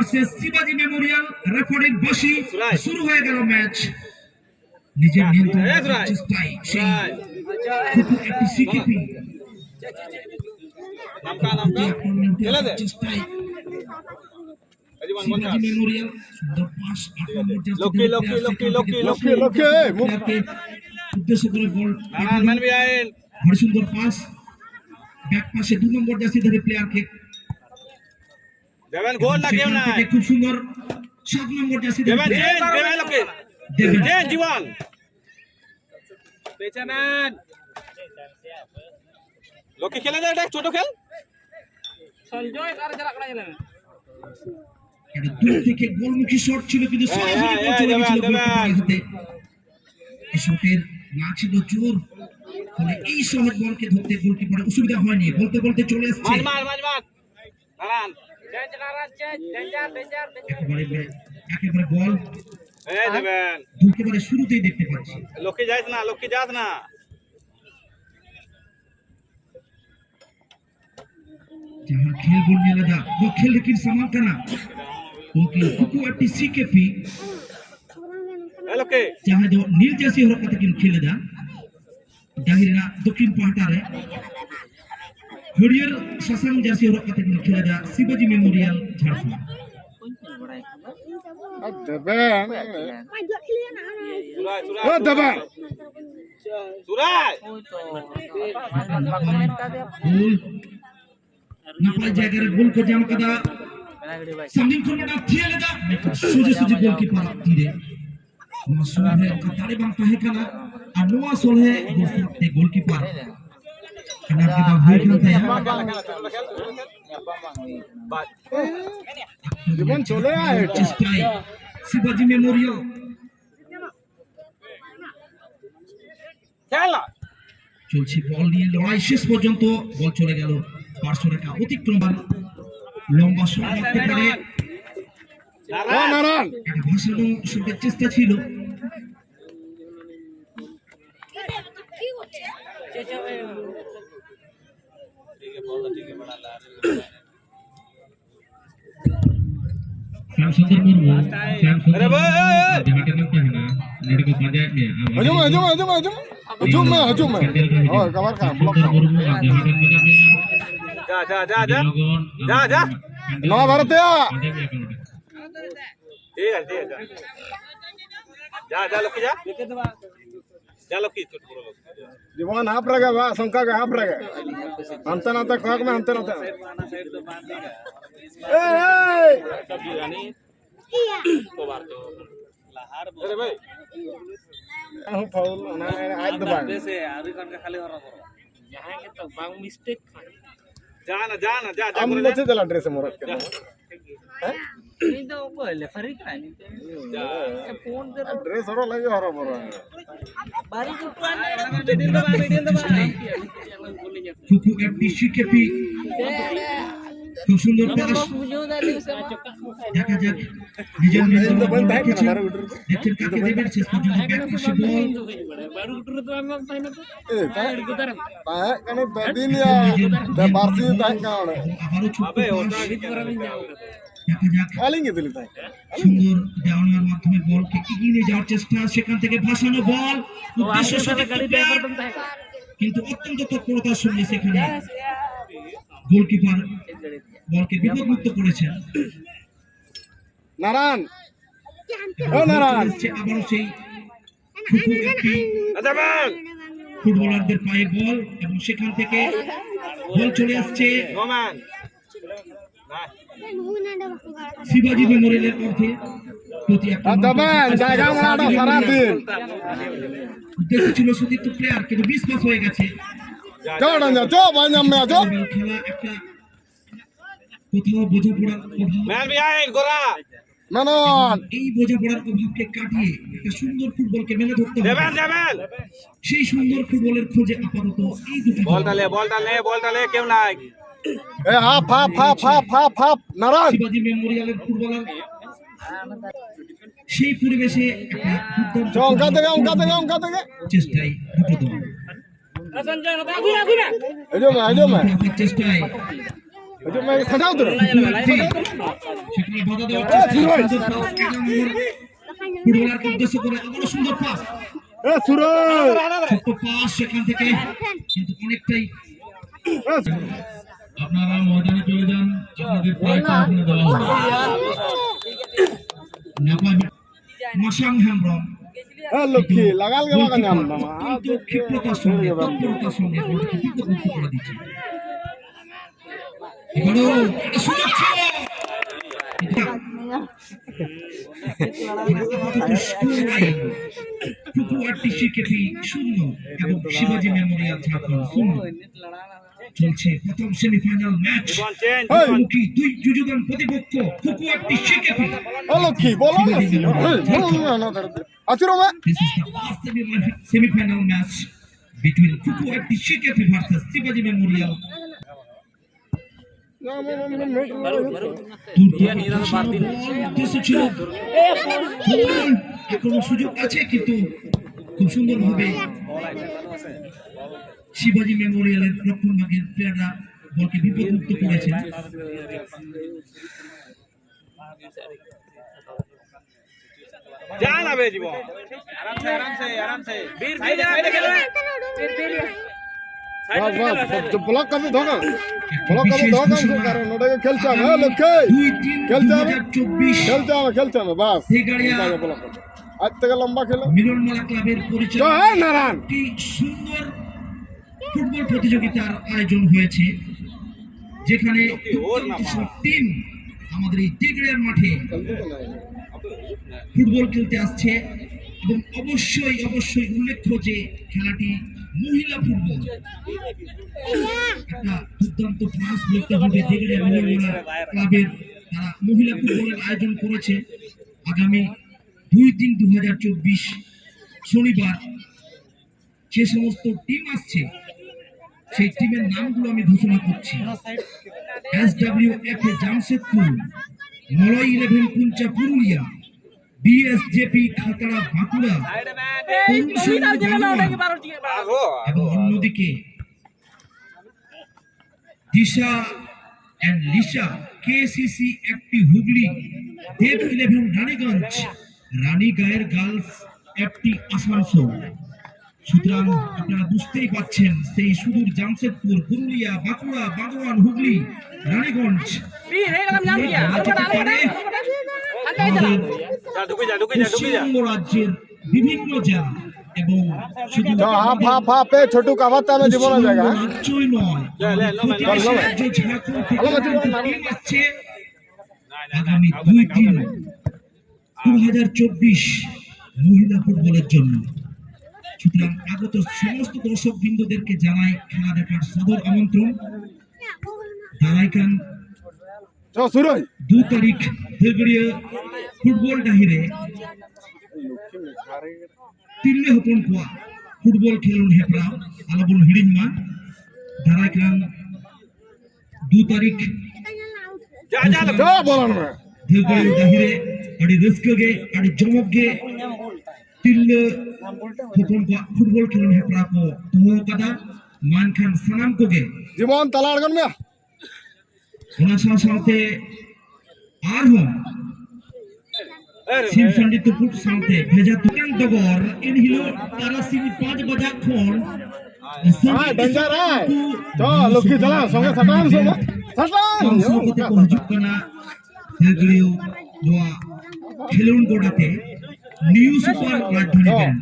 Versus শিবাজি Memorial. রেফারির বশি, শুরু হয়ে গেল ম্যাচ। নিজের নিয়ন্ত্রণের চেষ্টায় সেই খুব একটি সিকিপি চেষ্টায় শিবাজি মেমোরিয়াল সুন্দর পাস। 8 নম্বর জার্সি উদ্দেশ্য করে বল, ভারী সুন্দর পাস ব্যাক পাশে 2 নম্বর জার্সি ধরে প্লেয়ারকে দেবেন গোল না কেউ নাই, খুব সুন্দর 7 নম্বর জার্সি দেবেন জীবন পেছানান লোকে খেলে যায়, এটা ছোট খেল সঞ্জয় কার যারা করা গেল এটা দূর থেকে গোলমুখী শট ছিল, কিন্তু সরাসরি গোল চলে গেছিল গোলকিপারের হাতে। এই শটের না ছিল জোর, ফলে এই সহজ বলকে ধরতে গোলকিপারের অসুবিধা হয়নি। বলতে বলতে চলে আসছে একেবারে বল একেবারে শুরুতেই দেখতে পাচ্ছি। লোকে যাস না, লোকে যাস না। जहां खेल बोलने लगा वो खेल लेकिन संभाल करना, क्योंकि कुकू एटी सीकेपी लोके जहां जो नील जैसी हो रखा था कि खेले दा जाहिरना दक्षिण पहाटारे हरियर शासन जैसी हो रखा था कि खेले दा शिवाजी मेमोरियल झारखंड। नापाई जाकर गोल को जाम कदा समीन को ना थियल दा सोजे सोजे गोलकीपर तीरे मासूम है कतारे बांग ताहे कना अनवा सोले गोलते गोलकीपर कना के बा होई करता है जीवन चले आए चेष्टाई शिवाजी मेमोरियल খেলা চলছে বল নিয়ে লড়াই শেষ পর্যন্ত বল চলে গেল পার্শ্বরেখা অতিক্রম। লম্বা শট মারতে পারে নারায়ণ একটা ভাসানো শটের চেষ্টা ছিল। श्यामसुंदर मुर्मू श्यामसुंदर दिहाटे में क्या है ना नेट को पंचायत में हजूम में और कवर का ब्लॉक मुर्मू दिहाटे में जा जा जा जा जा जा नौ भारतीय ठीक है जा जा लोकी जा लोकी जीवन हाफ रहेगा बा शंका का हाफ रहेगा अंतर ना तक में अंतर होता है अरे भाई हम फाउल ना आज दबा से आरी कान का खाली हो रहा यहां के तो बांग मिस्टेक जाना जाना जा जा हम बचे चला ड्रेस मोरत के नहीं तो बोले फरी का नहीं फोन कर ड्रेस और लगे हरा मोरा बारी को पान मीडियम दबा कुकू एफडी सीकेपी খুব সুন্দর পাস। দেখা যাক নিজের দেখছেন কাকে দেবেন শেষ পর্যন্ত ব্যাক পাশে বল কানে বেদিন या বারসি তাই কারণে আবারও ছোট দেখা যাক আলিঙ্গে দিলি তাই সুন্দর ডাউনের মাধ্যমে বলকে এগিয়ে নিয়ে যাওয়ার চেষ্টা, সেখান থেকে ভাসানো বল উদ্দেশ্য সঠিক কিন্তু অত্যন্ত তৎপরতার সঙ্গে সেখানে গোলকিপার বলকে বিপদমুক্ত করেছেন। নারায়ণ ও নারায়ণ আবারও সেই ফুটবলারদের পায়ে বল এবং সেখান থেকে বল চলে আসছে শিবাজি মেমোরিয়ালের মধ্যে প্রতি উদ্দেশ্য ছিল সতীর্থ প্লেয়ার, কিন্তু বিশ্বাস হয়ে গেছে খেলা একটা কোথাও বোঝাপড়ার অভাব, এই বোঝাপড়ার অভাবকে কাটিয়ে একটা সুন্দর ফুটবলকে মেলে ধরতে হবে। সেই সুন্দর ফুটবলের খোঁজে আপাতত এই দুটি বলটা কেউ নাই শিবাজি মেমোরিয়ালের ফুটবলার সেই পরিবেশে চেষ্টায় দুটো দল চেষ্টায় itu main sajau tuh সেখানে বাধা দেওয়ার চেষ্টা ফুটবলারকে উদ্দেশ্য করে আবারও সুন্দর পাস, suruh ছোট্ট পাস সেখান থেকে, কিন্তু অনেকটাই। আপনারা ময়দানে চলে যান, আপনাদের প্রায়টা ওখানে দেওয়া হবে। মাসাং Hembram Lucky lagal gak makan nyam nama কিন্তু ক্ষিপ্রতার সঙ্গে, তৎপরতার সঙ্গে গোলটিকে বিপদমুক্ত করে দিচ্ছে। এবারও একটা সুযোগ ছিল। শূন্য এবং শিবাজি মেমোরিয়াল ঝাড়খণ্ড শূন্য। চলছে প্রথম সেমিফাইনাল ম্যাচ, মুখোমুখি দুই যুযুধান প্রতিপক্ষ ফুকুয়াটি শিকেপি। Lucky bola Acuro me This is the last semi-final match between Fukuoka Shikepi versus Shivaji Memorial. এখনো সুযোগ আছে, কিন্তু খুব সুন্দরভাবে শিবাজি মেমোরিয়ালের রক্ষণভাগের প্লেয়াররা বলকে বিপদমুক্ত করেছেন। जाना बे जीवन आराम से वीर साइड खेलो बस बस जो ब्लॉक कर दो ना ब्लॉक कर दो ना से करो नोडे खेल चा है लक्के खेल चा बस ब्लॉक आज तक लंबा खेलो মিলনমালা ক্লাবের পরিচালক जो है नारायण একটি সুন্দর ফুটবল প্রতিযোগিতার আয়োজন হয়েছে, যেখানে টিম আমাদের এই টিগ্রিয়ার মাঠে ফুটবল খেলতে আসছে। এবং অবশ্যই অবশ্যই উল্লেখ্য যে খেলাটি মহিলা ফুটবল, একটা দুর্দান্ত ফ্রান্স বলতে হবে। টিগ্রিয়া মিলনমালা ক্লাবের তারা মহিলা ফুটবলের আয়োজন করেছে। আগামী 2-3-2024 শনিবার যে সমস্ত টিম আসছে সেই টিমের নামগুলো আমি ঘোষণা করছি। SWFA জামশেদপুর, মলয় 11 পুঞ্চা পুরুলিয়া, BSJP খাতড়া বাঁকুড়া, এবং অন্যদিকে দিশা এন্ড লিসা KCC একটি হুগলি, দেব 11 রানীগঞ্জ, রানী গায়ের গার্লস একটি আসানসোল। সুতরাং আপনারা বুঝতেই পাচ্ছেন সেই সুদূর জামশেদপুর, পুরুলিয়া, বাঁকুড়া, বাগোয়ান, হুগলি, রানীগঞ্জ পশ্চিমবঙ্গ রাজ্যের বিভিন্ন জেলা এবং শুধু हाफ पे छोटू का बात में जीवन आ जाएगा রাজ্যই নয়, রাজ্য ঝাড়খণ্ড থেকে টিম আসছে আগামী 2-3-2024 মহিলা ফুটবলের জন্য। সুতরাং আগত সমস্ত দর্শক বৃন্দদেরকে জানাই খেলা দেখার সদর আমন্ত্রণ। দারাইকান जो शुरू 2 তারিখ দেগড়িয়া ফুটবল ডাহিরে তিল্লে হপন কোয়া ফুটবল খেলুন হেপরা আলাবুল হিড়িনমা। দারাইকান 2 তারিখ जो बोलन में দেগড়িয়া ডাহিরে আড়ি রিস্কগে আড়ি জমগে তিল্লে হপন কোয়া ফুটবল খেলুন হেপরা কো তোহকাদা মানখান সানাম কোগে जीवन तलाड़गन में ওনা সাথে আরহম সিমসন্ডি তুপুট সাথে ভেজা তুকান দগর ইন হিলো তারাসিনি 5 বাজা খন हां डेंजर है तो लुकी चला संगे सटान সংস্কৃতি পৌঁছুক না হেগড়িও নোয়া খেলুন গোড়াতে নিউ সুপার রাজধানী ব্যান্ড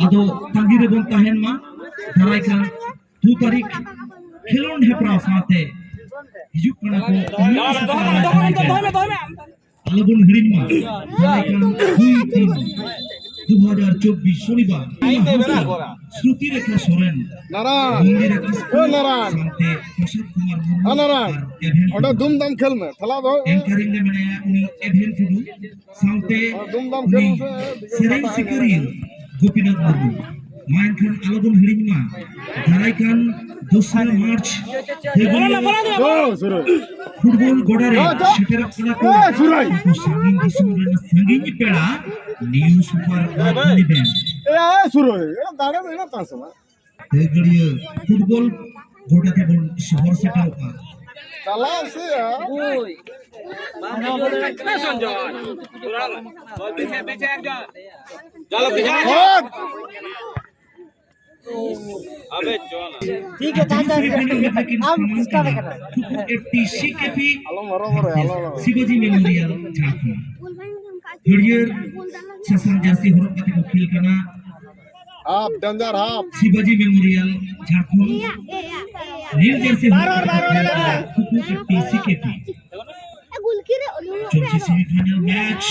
আদো তাঙ্গিরে বন তাহেন মা দারাইকান 2 তারিখ খেলুন হেপরা সাথে হিজুক কনা কো আলাবুল হিড়িনমা দারাইকান 2-3-2024 শনিবার শ্রুতি রেখা সোরেন नारायण ओ नारायण সাথে প্রসাদ কুমার মুর্মু नारायण ओटा धूमधाम खेल में थला दो एंकरिंग ने बनाया उनी एभेन टुडू साउते धूमधाम उनी खेल सेरेन सिकरियल गोपीनाथ मुर्मू मायन खान आलाबुल हिड़िनमा दाराइकान 2 मार्च जो शुरू ফুটবল গোড়ারে সেটার খেলা ए शुरू সাঙ্গিন ডিসেম্বরের সাঙ্গিন পেড়া নিউ সুপার রাজধানী ব্যান্ড ए शुरू ए गाने में ना तास এগড়িয়ে ফুটবল গোটাতে বল শহর সেটাও পা চালাও সে चलो पीछे হট अबे चल ठीक है चाचा हम इसका देख रहे हैं एफटीसी केपी আলো মারো মারো আলো शिवाजी मेमोरियल झारखंड हरियर ससन जैसी हरकत को खेल करना half danger half Shivaji memorial Jharkhand নীল জার্সি एफटीसी केपी চলছে সেমিফাইনাল ম্যাচ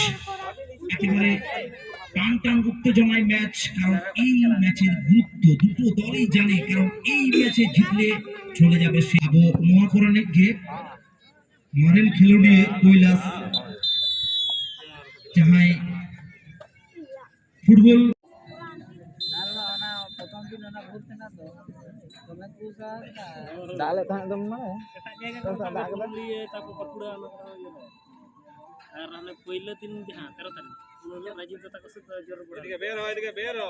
একেবারে টান টান উত্তেজনায় ম্যাচ কারণ এই ম্যাচের গুরুত্ব দুটো দলই জানে কারণ এই ম্যাচে জিতলে চলে যাবে সে আবো নোয়াকরণে গিয়ে মারেন খেলোয়াড় কৈলাস যাহাই ফুটবল डाले कहां तुम मारे पहिलं तीन हा 13 तारीख राजीव दादा कसं जोर पडा इधर बेरो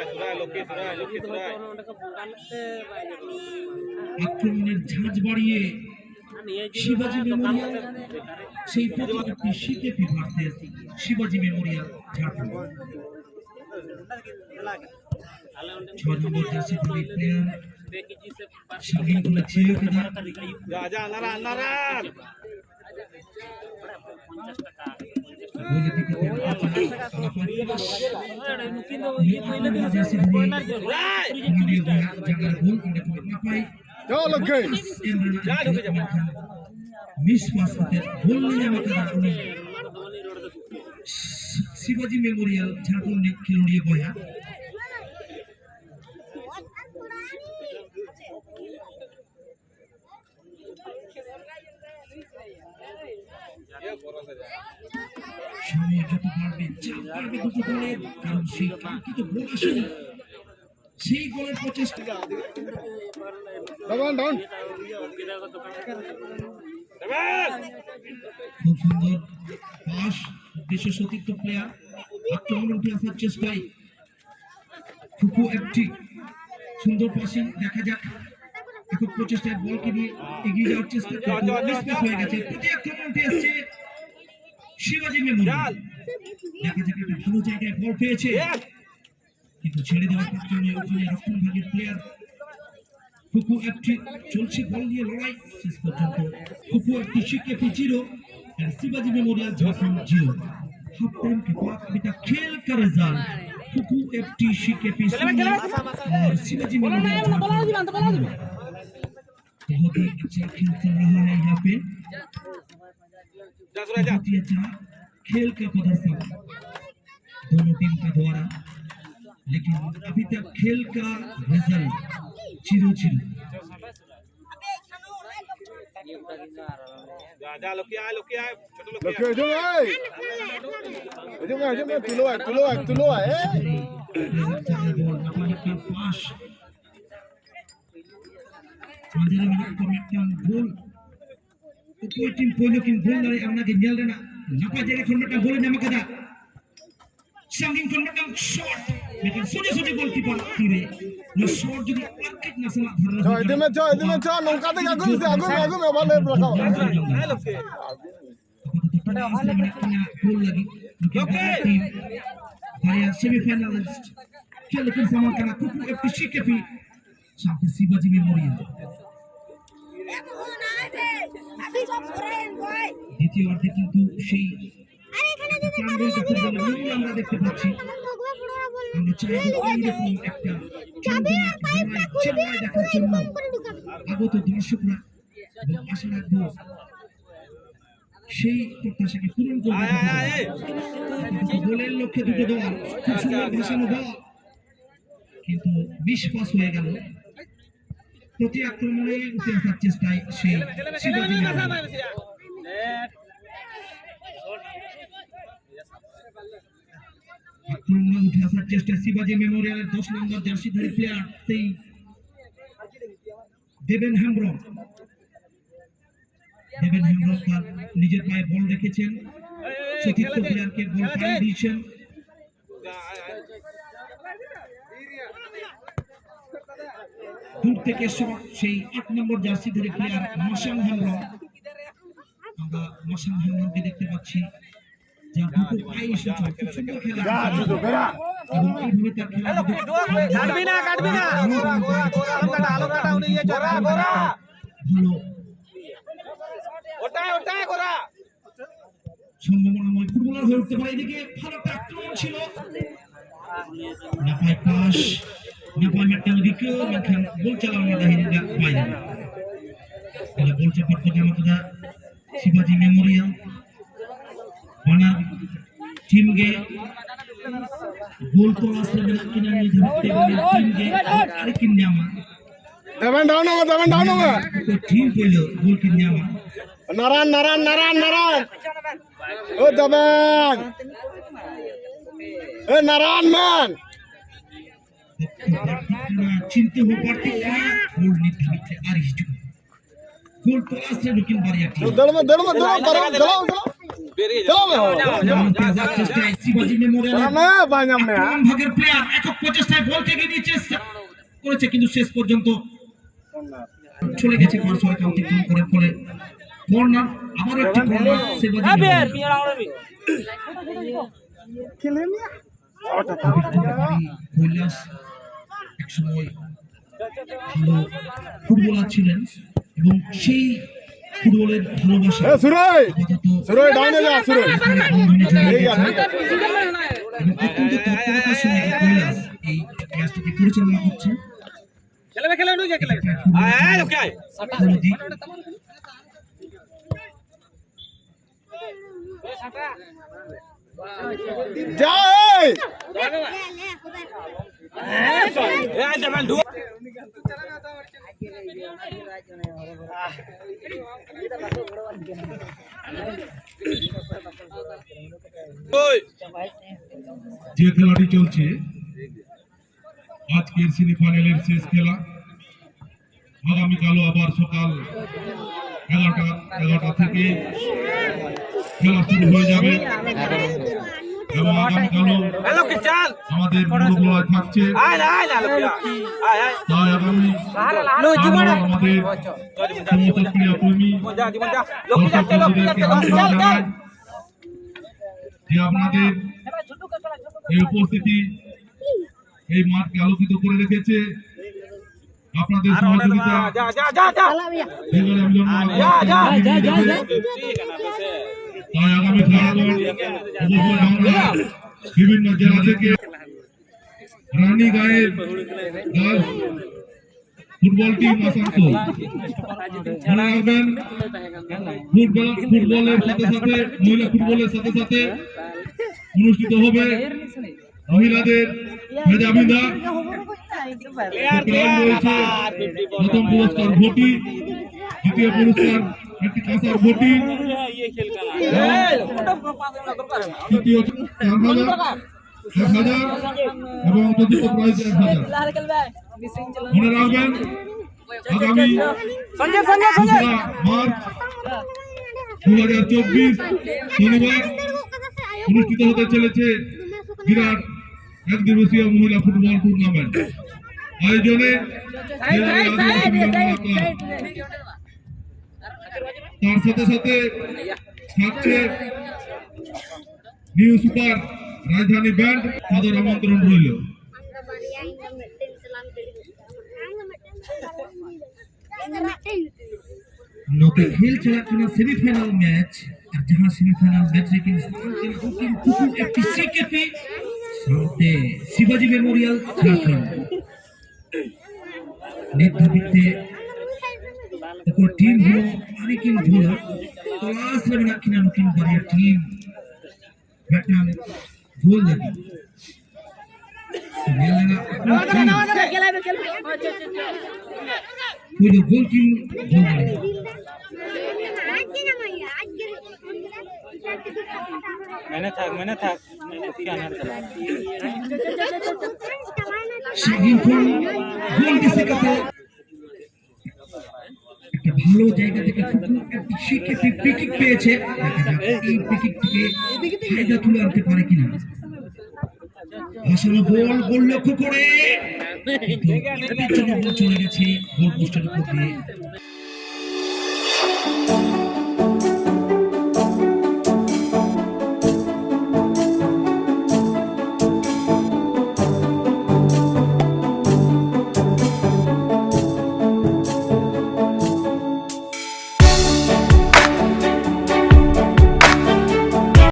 सुरा लोके আক্রমণের ঝাঁজ বাড়িয়ে শিবাজি মেমোরিয়াল সেই প্রতিপক্ষে শিকেপি ভার্সেস শিবাজি মেমোরিয়াল ঝাড়খণ্ড 6 নম্বর জার্সি ধরে প্লেয়ার শাহিন বলেছে जा नारायण চল লক্ষ্য शिवाजी मेमोरियल झारखंड खिलौड़िए बया সময় যত বাড়বে চাপ বাড়বে দুটো দলের কারণ সেই কাঙ্ক্ষিত গোল আসেনি সেই গোলের প্রচেষ্টা ডাউন ডাউন খুব সুন্দর পাস উদ্দেশ্য সতীর্থ প্লেয়ার আক্রমণ উঠে আসার চেষ্টায় ফুকু একটি সুন্দর পাসিং দেখা যাক একক প্রচেষ্টায় বলকে নিয়ে এগিয়ে যাওয়ার চেষ্টা মিসপ্যাচ হয়ে গেছে প্রতি আক্রমণ উঠে এসছে শিবাজি মেমোরিয়াল দেখা যাক একটা ভালো জায়গায় বল পেয়েছে কিন্তু ছেড়ে দেওয়ার পাত্র নয় ওখানে রক্ষণ ভাগের প্লেয়ার ফুকু একটি চলছে বল নিয়ে লড়াই শেষ পর্যন্ত ফুকু একটি শিকেপি জিরো और Shivaji memorial Jharkhand zero half time के बाद अभी तक खेल का रिजल्ट फुकू एफटी शिकेपी और शिवाजी मेमोरियल बहुत ही अच्छा खेल चल रहा है यहाँ पे बहुत ही अच्छा खेल का प्रदर्शन दोनों टीम का द्वारा लेकिन अभी तक खेल का रिजल्ट 0-0 जा लोके आए छोटो लोके লক্ষ্য এজন্য তুলো আয় के पास माजेरा मिनट को मिटन गोल कोई टीम पहले किन गोल dari amna ke nyal rena napa jere kon meta gol nama kada sanging kon meta shot lekin soje goalkeeper tire no shot jodi market na sala dharna এদিকে চ নৌকা থেকে আগুন ভালো রাখাও गोल लगी टीम भाया सेमीफाइनलिस्ट क्या लेकिन सामान करना कुकू एफटीसी के भी साथ शिवाजी मेमोरियल দ্বিতীয় অর্ধে কিন্তু সেই আমরা দেখতে পাচ্ছি আমরা চাই এরকম একটা দেখার জন্য আগত দর্শকরা আশা রাখবো সেই প্রত্যাশাকে পূরণ করবে গোলের লক্ষ্যে দুটো দল খুব সুন্দর ভাসানো বল কিন্তু মিসপাস হয়ে গেল প্রতি আক্রমণে উঠে আসার চেষ্টায় সেই শিবাজি আক্রমণে উঠে আসার চেষ্টায় শিবাজি মেমোরিয়ালের 10 নম্বর জার্সিধারী প্লেয়ার সেই দেবেন হেমব্রম তার নিজের পায়ে বল রেখেছেন চতুর্থ প্লেয়ারকে বল পাঠিয়ে দিয়েছেন। দূর থেকে সেই 8 নম্বর জার্সি ধরে প্লেয়ার মাসান হামরম, আমরা মাসান হামরমকে দেখতে পাচ্ছি যা দুটো পায়ে এসেছে, খুব সুন্দর খেলা এবং এইভাবে তার খেলা ভালো সম্ভাবনাময় ফুটবলার হয়ে উঠতে পারে। এদিকে ভালো একটা আক্রমণ ছিল, নাপায় পাস, নাপায় ম্যাটটা ওদিকে মেখান বল চালানো দাহিনে বাইরে তাহলে বল চাপার কথা আমাদের শিবাজি মেমোরিয়াল বানার টিমকে গোল তো আসলে না কিনা নির্ধারিত টিমকে আরে কিনে আমা দেবেন ডাউন হবে তো টিম পেল গোল কিনে আমা নারায়ণ ও দেবেন এ নারায়ণ ম্যান চিনতে हो पड़ती है गोल निर्धारित है आरिश जो गोल तो असले लेकिन बारिया टीम दड़ में শিবাজি মেমোরিয়াল বাজাম না ভাগের প্লেয়ার একক প্রচেষ্টায় বল থেকে নিচে করেছে কিন্তু শেষ পর্যন্ত চলে গেছে পার্শ্ব অতিক্রম করে ফলে কর্নার আবার একটি কর্নার শিবাজি কৈলাস একসময় ভালো ফুটবলার ছিলেন এবং সেই ফুটবলের ভালোবাসা সুরই ডাউনে যা সুরই এবং অত্যন্ত তৎপরতার সঙ্গে কৈলাস এই ম্যাচটিকে পরিচালনা করছে। যে খেলাটি চলছে আজকের সেমিফাইনালের শেষ খেলা, আগামীকালও আবার সকাল 11টা থেকে খেলা শুরু হয়ে যাবে এবং আগামীকালও আমাদের মনোবল থাকছে। তাই আগামী আমাদের সমস্ত ক্রীড়াপ্রেমী যে আপনাদের এই উপস্থিতি এই মাঠকে আলোকিত করে রেখেছে, আপনাদের সহযোগিতা তাই আগামী খেলাধুলা বিভিন্ন জেলা থেকে রানীগাঁয়ের গার্লস ফুটবল টিম আসানসোল মনে রাখবেন ফুটবলের সাথে সাথে মহিলা ফুটবলের সাথে সাথে অনুষ্ঠিত হবে মহিলাদের মেধাবিধা রয়েছে। প্রথম পুরস্কার ভোটি, দ্বিতীয় পুরস্কার একটি কাঁসার ভোটি, তৃতীয় 4,000 এবং চতুর্থ প্রাইজ 1,000। মনে রাখবেন আগামী 2রা মার্চ 2024 শনিবার অনুষ্ঠিত হতে চলেছে বিরাট একদিবসীয় মহিলা ফুটবল টুর্নামেন্ট আয়োজনে তার সাথে সাথে থাকছে নিউ সুপার রাজধানী ব্যান্ড, তাদের আমন্ত্রণ রইল। नौके खेल चला करना सेमीफाइनल मैच और जहां सेमीफाइनल मैच लेकिन एफसी के पे सामने शिवाजी मेमोरियल झारखंड नेतृत्वे को टीम हो अनेकिन झोला तलाश में नाकिना नुकिन बारिया टीम बैठना झोल लगी कोई गोल टीम झोल लगी मैंने था क्या नाम चला शागिन को गोल किसे कहते একটা ভালো জায়গা থেকে ফুকু একটি শিখে ফ্রি কিক পেয়েছে, দেখা যাক এই ফ্রি কিক থেকে ফায়দা তুলে আনতে পারে কিনা। ভাসানো গোল লক্ষ্য করে চলে গেছে গোল পোস্টের উপর দিয়ে।